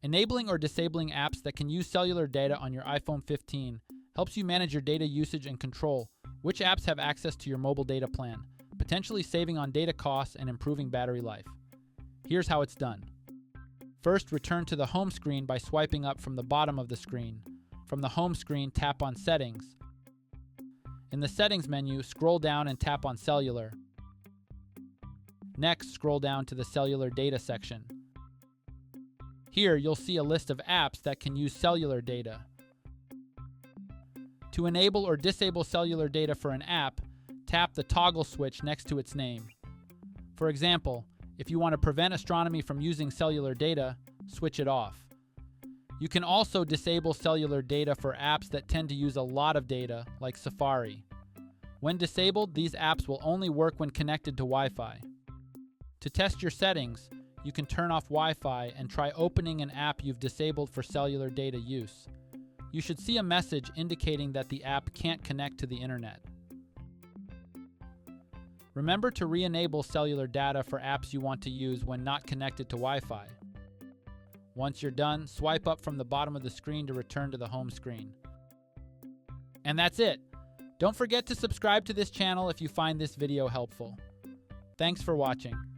Enabling or disabling apps that can use cellular data on your iPhone 15 helps you manage your data usage and control which apps have access to your mobile data plan, potentially saving on data costs and improving battery life. Here's how it's done. First, return to the home screen by swiping up from the bottom of the screen. From the home screen, tap on Settings. In the Settings menu, scroll down and tap on Cellular. Next, scroll down to the Cellular Data section. Here, you'll see a list of apps that can use cellular data. To enable or disable cellular data for an app, tap the toggle switch next to its name. For example, if you want to prevent astronomy from using cellular data, switch it off. You can also disable cellular data for apps that tend to use a lot of data, like Safari. When disabled, these apps will only work when connected to Wi-Fi. To test your settings, you can turn off Wi-Fi and try opening an app you've disabled for cellular data use. You should see a message indicating that the app can't connect to the internet. Remember to re-enable cellular data for apps you want to use when not connected to Wi-Fi. Once you're done, swipe up from the bottom of the screen to return to the home screen. And that's it! Don't forget to subscribe to this channel if you find this video helpful. Thanks for watching.